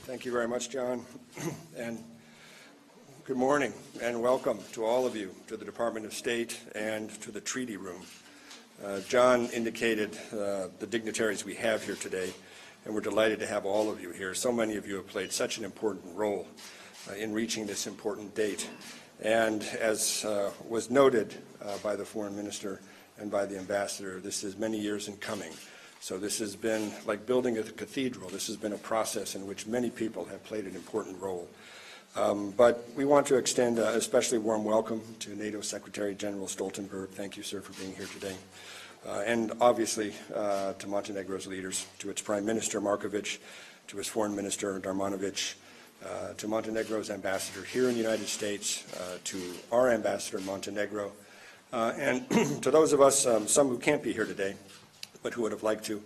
Thank you very much, John. And good morning and welcome to all of you to the Department of State and to the Treaty Room. John indicated the dignitaries we have here today, and we're delighted to have all of you here. So many of you have played such an important role in reaching this important date. And as was noted by the Foreign Minister and by the Ambassador, this is many years in coming. So this has been like building a cathedral. This has been a process in which many people have played an important role. But we want to extend a especially warm welcome to NATO Secretary General Stoltenberg. Thank you, sir, for being here today. And obviously to Montenegro's leaders, to its Prime Minister Markovic, to its Foreign Minister Darmanovic, to Montenegro's ambassador here in the United States, to our ambassador in Montenegro, and to those of us, some who can't be here today, but who would have liked to,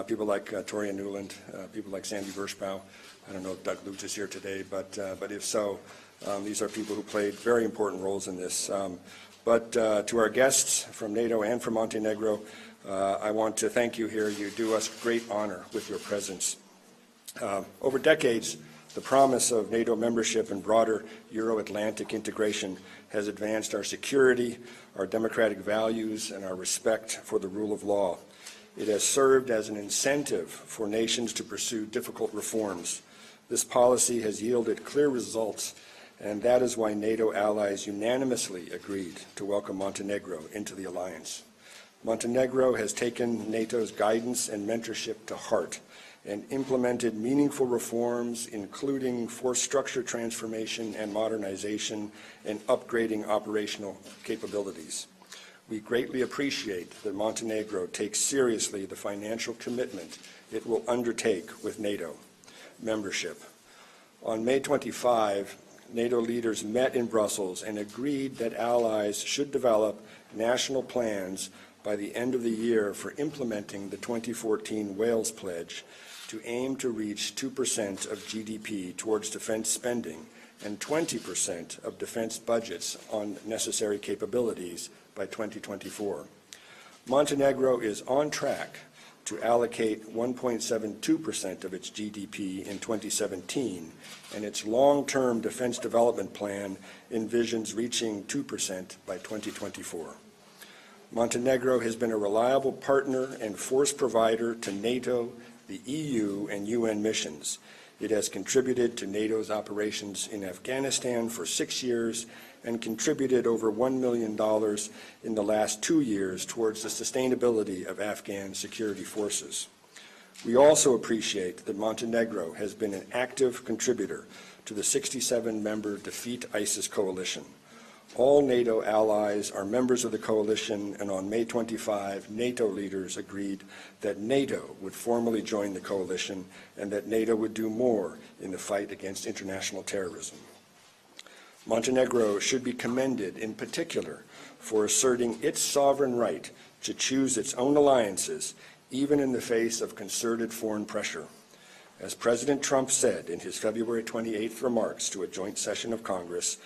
people like Toria Newland, people like Sandy Vershbow. I don't know if Doug Lutz is here today, but if so, these are people who played very important roles in this. But to our guests from NATO and from Montenegro, I want to thank you here. You do us great honor with your presence. Over decades, the promise of NATO membership and broader Euro-Atlantic integration has advanced our security, our democratic values, and our respect for the rule of law. It has served as an incentive for nations to pursue difficult reforms. This policy has yielded clear results, and that is why NATO allies unanimously agreed to welcome Montenegro into the alliance. Montenegro has taken NATO's guidance and mentorship to heart and implemented meaningful reforms, including force structure transformation and modernization and upgrading operational capabilities. We greatly appreciate that Montenegro takes seriously the financial commitment it will undertake with NATO membership. On May 25, NATO leaders met in Brussels and agreed that allies should develop national plans by the end of the year for implementing the 2014 Wales Pledge to aim to reach 2% of GDP towards defense spending and 20% of defense budgets on necessary capabilities by 2024. Montenegro is on track to allocate 1.72% of its GDP in 2017, and its long-term defense development plan envisions reaching 2% by 2024. Montenegro has been a reliable partner and force provider to NATO, the EU, and UN missions. It has contributed to NATO's operations in Afghanistan for 6 years and contributed over $1 million in the last 2 years towards the sustainability of Afghan security forces. We also appreciate that Montenegro has been an active contributor to the 67-member Defeat ISIS coalition. All NATO allies are members of the coalition, and on May 25, NATO leaders agreed that NATO would formally join the coalition and that NATO would do more in the fight against international terrorism. Montenegro should be commended in particular for asserting its sovereign right to choose its own alliances, even in the face of concerted foreign pressure. As President Trump said in his February 28th remarks to a joint session of Congress,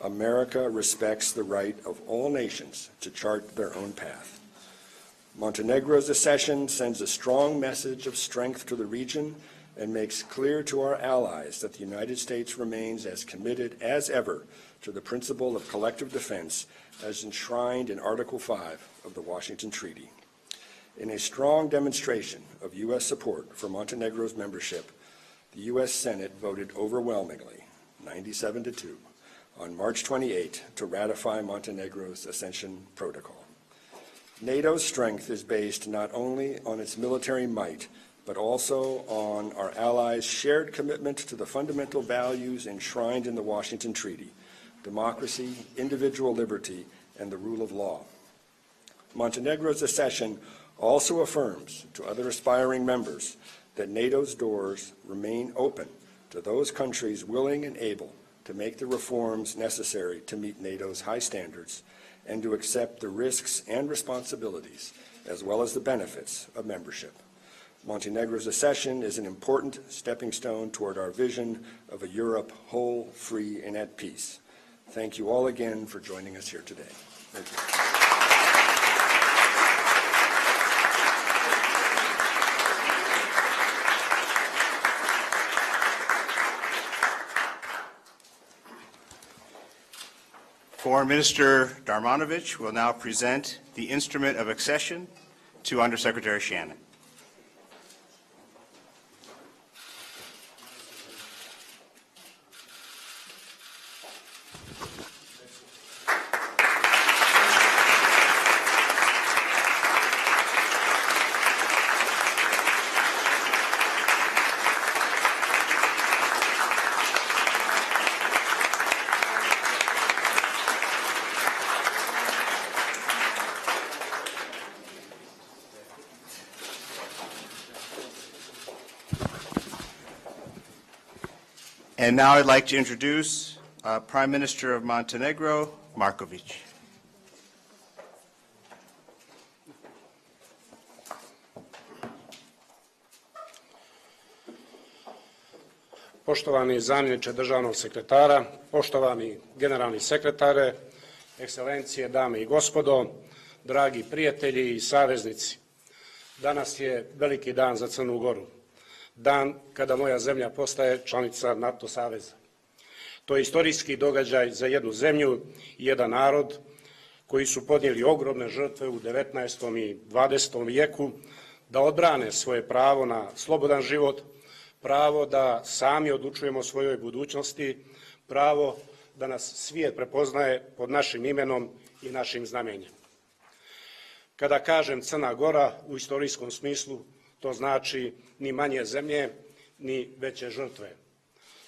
America respects the right of all nations to chart their own path. Montenegro's accession sends a strong message of strength to the region and makes clear to our allies that the United States remains as committed as ever to the principle of collective defense as enshrined in Article 5 of the Washington Treaty. In a strong demonstration of U.S. support for Montenegro's membership, the U.S. Senate voted overwhelmingly, 97-2, on March 28 to ratify Montenegro's accession protocol. NATO's strength is based not only on its military might, but also on our allies' shared commitment to the fundamental values enshrined in the Washington Treaty: democracy, individual liberty, and the rule of law. Montenegro's accession also affirms to other aspiring members that NATO's doors remain open to those countries willing and able to make the reforms necessary to meet NATO's high standards and to accept the risks and responsibilities, as well as the benefits, of membership. Montenegro's accession is an important stepping stone toward our vision of a Europe whole, free, and at peace. Thank you all again for joining us here today. Thank you. Foreign Minister Darmanovich will now present the instrument of accession to Undersecretary Shannon. And now I'd like to introduce Prime Minister of Montenegro, Marković. Poštovani zamjeniče državnog sekretara, poštovani generalni sekretare, ekscelencije, dame i gospodo, dragi prijatelji i saveznici. Danas je veliki dan za Crnu Goru. Dan kada moja zemlja postaje članica NATO saveza. To je istorijski događaj za jednu zemlju i jedan narod koji su podnijeli ogromne žrtve u 19. i 20. vijeku da odbrane svoje pravo na slobodan život, pravo da sami odlučujemo o svojoj budućnosti, pravo da nas svijet prepoznaje pod našim imenom i našim znamenjem. Kada kažem Crna Gora u istorijskom smislu, to znači ni manje zemlje, ni veće žrtve.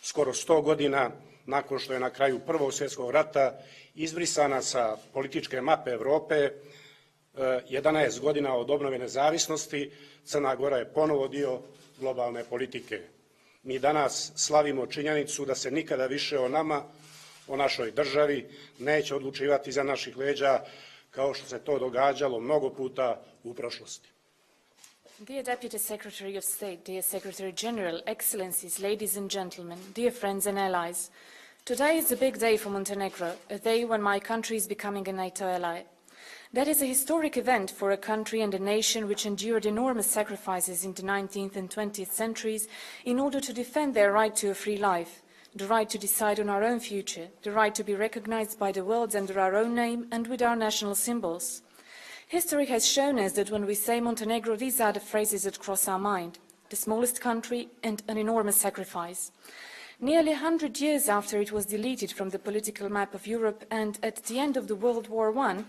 Skoro 100 godina nakon što je na kraju Prvog svjetskog rata izbrisana sa političke mape Europe, 11 godina od obnove nezavisnosti, Crna Gora je ponovo dio globalne politike. Mi danas slavimo činjenicu da se nikada više o nama, o našoj državi, neće odlučivati iza naših leđa kao što se to događalo mnogo puta u prošlosti. Dear Deputy Secretary of State, dear Secretary General, Excellencies, ladies and gentlemen, dear friends and allies, today is a big day for Montenegro, a day when my country is becoming a NATO ally. That is a historic event for a country and a nation which endured enormous sacrifices in the 19th and 20th centuries in order to defend their right to a free life, the right to decide on our own future, the right to be recognized by the world under our own name and with our national symbols. History has shown us that when we say Montenegro, these are the phrases that cross our mind: the smallest country and an enormous sacrifice. Nearly 100 years after it was deleted from the political map of Europe and at the end of the World War I,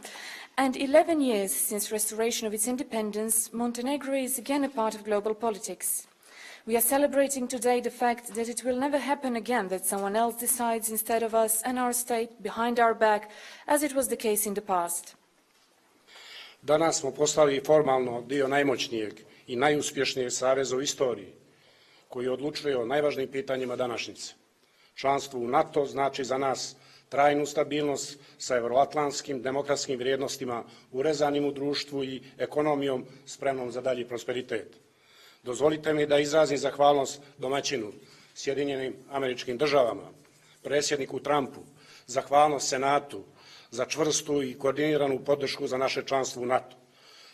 and 11 years since restoration of its independence, Montenegro is again a part of global politics. We are celebrating today the fact that it will never happen again that someone else decides instead of us and our state behind our back, as it was the case in the past. Danas smo postali formalno dio najmoćnijeg i najuspješnijeg saveza u istoriji, koji odlučuje o najvažnijim pitanjima današnjice. Članstvo u NATO znači za nas trajnu stabilnost sa evroatlantskim demokratskim vrijednostima urezanim u društvu i ekonomijom spremnom za dalji prosperitet. Dozvolite mi da izrazim zahvalnost domaćinu, Sjedinjenim Američkim Državama, predsjedniku Trumpu, zahvalnost Senatu za čvrstu i koordiniranu podršku za naše članstvo u NATO.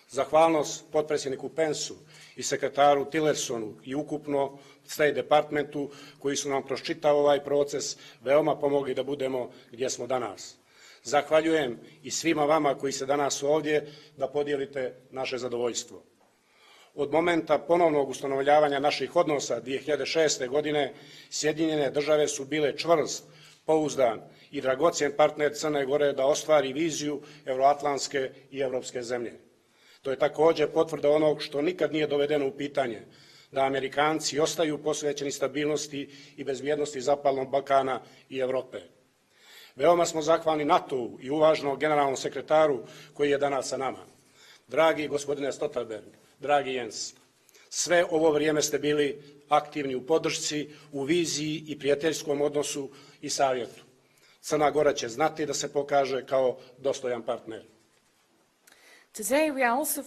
Zahvalnost potpredsjedniku Pensu i sekretaru Tillersonu i ukupno State Departmentu koji su nam kroz čitav ovaj proces veoma pomogli da budemo gdje smo danas. Zahvaljujem i svima vama koji ste danas ovdje da podijelite naše zadovoljstvo. Od momenta ponovnog ustanovljavanja naših odnosa 2006. godine Sjedinjene Države su bile čvrst, pouzdan i dragocjen partner Crne Gore da ostvari viziju evroatlantske i evropske zemlje. To je također potvrda onog što nikad nije dovedeno u pitanje, da Amerikanci ostaju posvećeni stabilnosti i bezbjednosti Zapadnog Balkana i Europe. Veoma smo zahvalni NATO-u i uvaženom generalnom sekretaru koji je danas sa nama. Dragi gospodine Stoltenberg, dragi Jens, sve ovo vrijeme ste bili aktivni u podršci, u viziji i prijateljskom odnosu i savjetu. Crna Gora će znati da se pokaže kao dostojan partner. Today we are also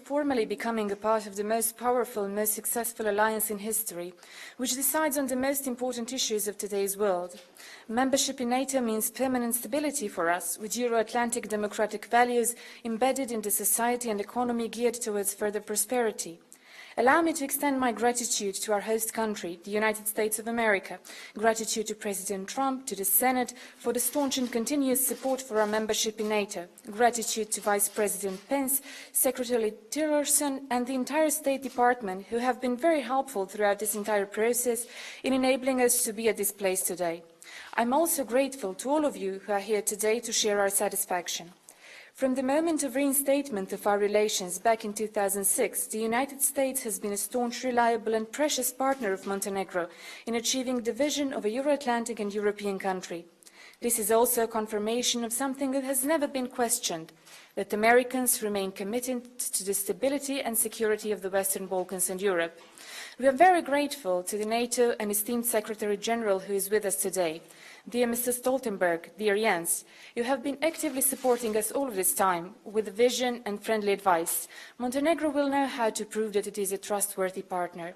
formally becoming a part of the most powerful and most successful alliance in history, which decides on the most important issues of today's world. Membership in NATO means permanent stability for us, with Euro-Atlantic democratic values embedded in the society and economy geared towards further prosperity. Allow me to extend my gratitude to our host country, the United States of America, gratitude to President Trump, to the Senate, for the staunch and continuous support for our membership in NATO, gratitude to Vice President Pence, Secretary Tillerson, and the entire State Department, who have been very helpful throughout this entire process in enabling us to be at this place today. I'm also grateful to all of you who are here today to share our satisfaction. From the moment of reinstatement of our relations back in 2006, the United States has been a staunch, reliable and precious partner of Montenegro in achieving the vision of a Euro-Atlantic and European country. This is also a confirmation of something that has never been questioned, that Americans remain committed to the stability and security of the Western Balkans and Europe. We are very grateful to the NATO and esteemed Secretary General who is with us today. Dear Mr. Stoltenberg, dear Jens, you have been actively supporting us all of this time with vision and friendly advice. Montenegro will know how to prove that it is a trustworthy partner.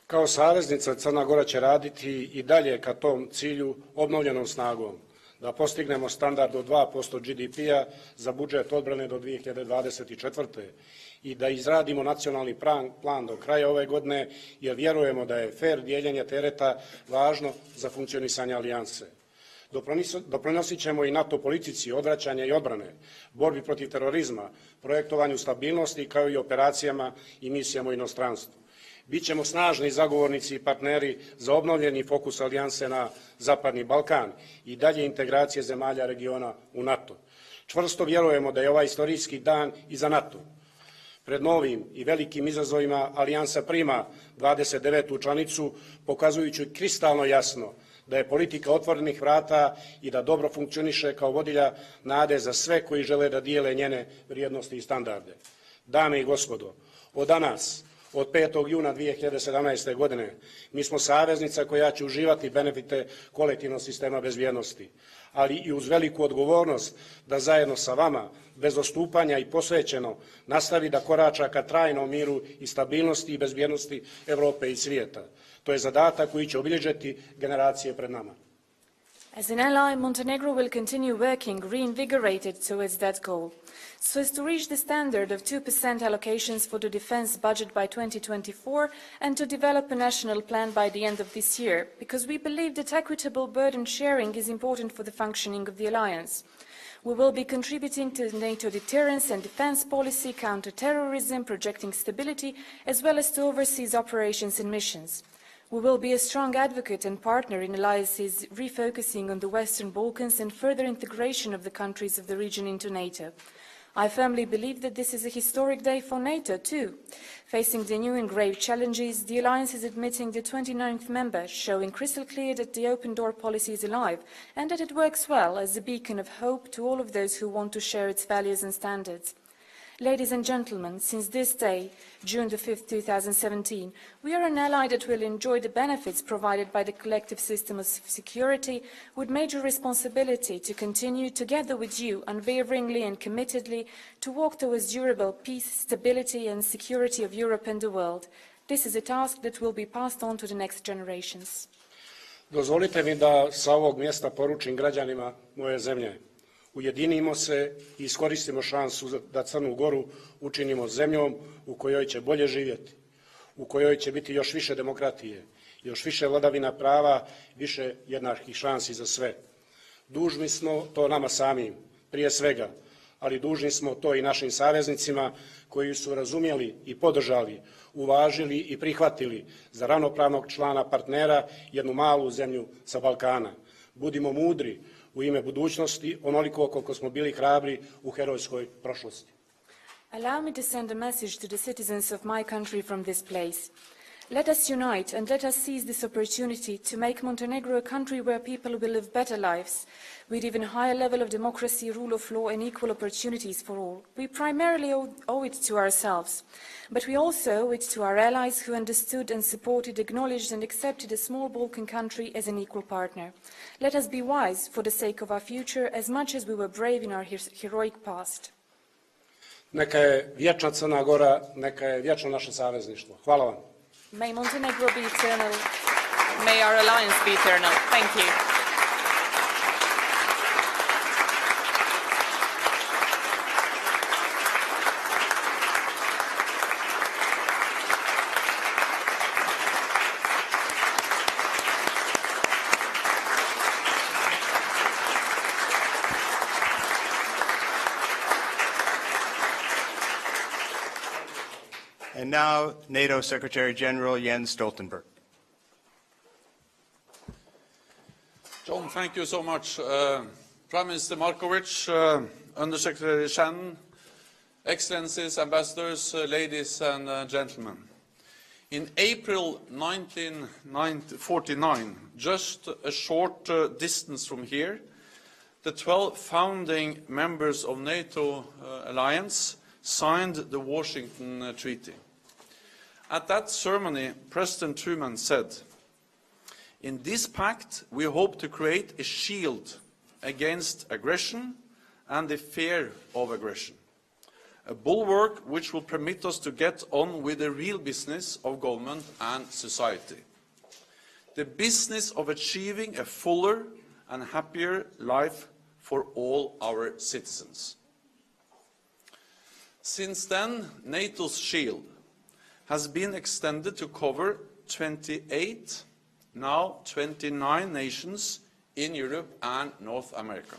Kao saveznica Crna Gora će raditi i dalje ka tom cilju obnovljenom snagom, da postignemo standard od 2% GDP-a za budžet odbrane do 2024. I da izradimo nacionalni plan do kraja ove godine, jer vjerujemo da je fer dijeljenje tereta važno za funkcionisanje alijanse. Doprinosit ćemo i NATO politici odvraćanja i odbrane, borbi protiv terorizma, projektovanju stabilnosti kao i operacijama i misijama u inostranstvu. Bićemo snažni zagovornici i partneri za obnovljeni fokus alijanse na Zapadni Balkan i dalje integracije zemalja regiona u NATO. Čvrsto vjerujemo da je ovaj istorijski dan i za NATO. Pred novim i velikim izazovima alijansa prima 29. članicu, pokazujući kristalno jasno da je politika otvorenih vrata i da dobro funkcioniše kao vodilja nade za sve koji žele da dijele njene vrijednosti i standarde. Dame i gospodo, od danas, od 5. juna 2017. godine, mi smo saveznica koja će uživati benefite kolektivnog sistema bezbjednosti, ali i uz veliku odgovornost da zajedno sa vama, bez odstupanja i posvećeno, nastavi da korača ka trajnom miru i stabilnosti i bezbjednosti Evrope i svijeta. To je zadatak koji će obilježiti generacije pred nama. As an ally, Montenegro will continue working reinvigorated towards that goal, so as to reach the standard of 2% allocations for the defense budget by 2024 and to develop a national plan by the end of this year, because we believe that equitable burden sharing is important for the functioning of the alliance. We will be contributing to NATO deterrence and defense policy, counter-terrorism, projecting stability, as well as to overseas operations and missions. We will be a strong advocate and partner in alliances refocusing on the Western Balkans and further integration of the countries of the region into NATO. I firmly believe that this is a historic day for NATO too. Facing the new and grave challenges, the alliance is admitting the 29th member, showing crystal clear that the open door policy is alive and that it works well as a beacon of hope to all of those who want to share its values and standards. Ladies and gentlemen, since this day, June the 5th, 2017, we are an ally that will enjoy the benefits provided by the collective system of security with major responsibility to continue together with you unwaveringly and committedly to walk towards durable peace, stability and security of Europe and the world. This is a task that will be passed on to the next generations. Dozvolite mi da sa ovog mjesta poručim građanima moje zemlje. Ujedinimo se i iskoristimo šansu da Crnu Goru učinimo zemljom u kojoj će bolje živjeti, u kojoj će biti još više demokratije, još više vladavina prava, više jednakih šansi za sve. Dužni smo to nama samim, prije svega, ali dužni smo to i našim saveznicima koji su razumjeli i podržali, uvažili i prihvatili za ravnopravnog člana partnera jednu malu zemlju sa Balkana. Budimo mudri u ime budućnosti, onoliko koliko smo bili hrabri u herojskoj prošlosti. Allow me to send a message to the citizens of my country from this place. Let us unite and let us seize this opportunity to make Montenegro a country where people will live better lives, with even higher level of democracy, rule of law and equal opportunities for all. We primarily owe it to ourselves, but we also owe it to our allies who understood and supported, acknowledged and accepted a small Balkan country as an equal partner. Let us be wise for the sake of our future as much as we were brave in our heroic past. Neka je vječna Crna Gora, neka je vječno naše savezništvo. Hvala vam. May Montenegro be eternal. May our alliance be eternal. Thank you. And now, NATO Secretary General Jens Stoltenberg. John, thank you so much. Prime Minister Markovic, Undersecretary Shannon, Excellencies, Ambassadors, ladies and gentlemen. In April 1949, just a short distance from here, the 12 founding members of NATO alliance signed the Washington Treaty. At that ceremony, President Truman said, "In this pact, we hope to create a shield against aggression and the fear of aggression, a bulwark which will permit us to get on with the real business of government and society, the business of achieving a fuller and happier life for all our citizens." Since then, NATO's shield has been extended to cover 28, now 29 nations in Europe and North America,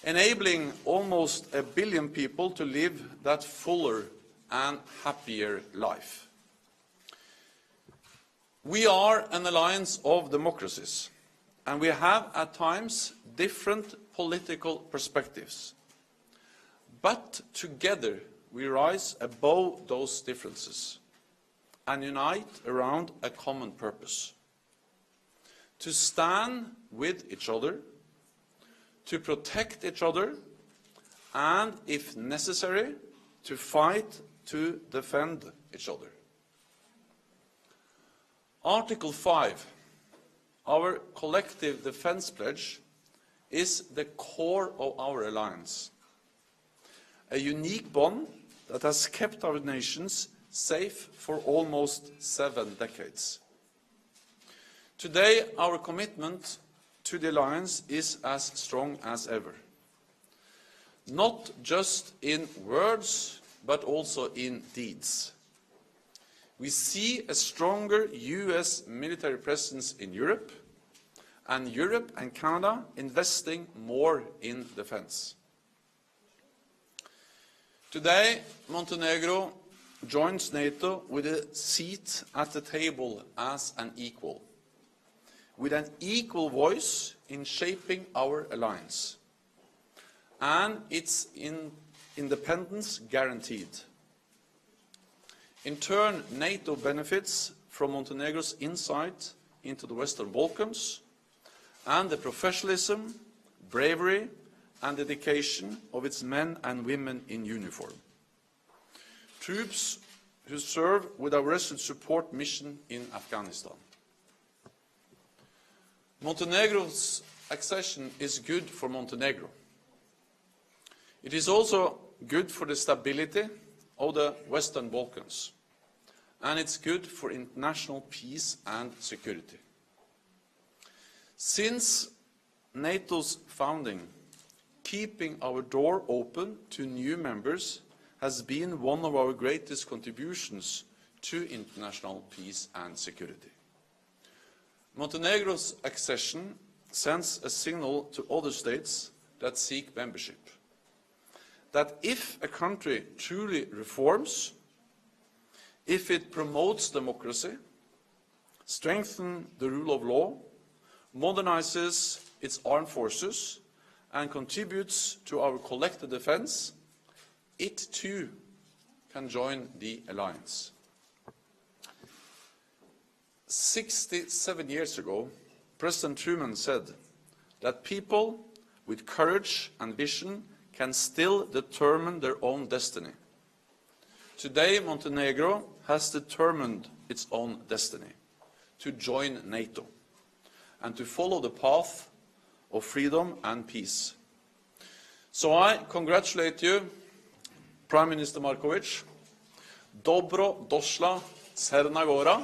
enabling almost 1 billion people to live that fuller and happier life. We are an alliance of democracies, and we have at times different political perspectives. But together we rise above those differences and unite around a common purpose: to stand with each other, to protect each other, and, if necessary, to fight to defend each other. Article 5, our collective defense pledge, is the core of our alliance, a unique bond that has kept our nations safe for almost 7 decades. Today, our commitment to the alliance is as strong as ever, not just in words, but also in deeds. We see a stronger US military presence in Europe, and Europe and Canada investing more in defense. Today, Montenegro joins NATO with a seat at the table as an equal, with an equal voice in shaping our alliance, and its independence guaranteed. In turn, NATO benefits from Montenegro's insight into the Western Balkans and the professionalism, bravery, and dedication of its men and women in uniform, troops who serve with our resolute support mission in Afghanistan. Montenegro's accession is good for Montenegro. It is also good for the stability of the Western Balkans, and it's good for international peace and security. Since NATO's founding, keeping our door open to new members has been one of our greatest contributions to international peace and security. Montenegro's accession sends a signal to other states that seek membership, that if a country truly reforms, if it promotes democracy, strengthens the rule of law, modernizes its armed forces, and contributes to our collective defense, it too can join the alliance. 67 years ago, President Truman said that people with courage and vision can still determine their own destiny. Today, Montenegro has determined its own destiny, to join NATO and to follow the path of freedom and peace. So I congratulate you, Prime Minister Markovic. Dobro došla, Crna Gora.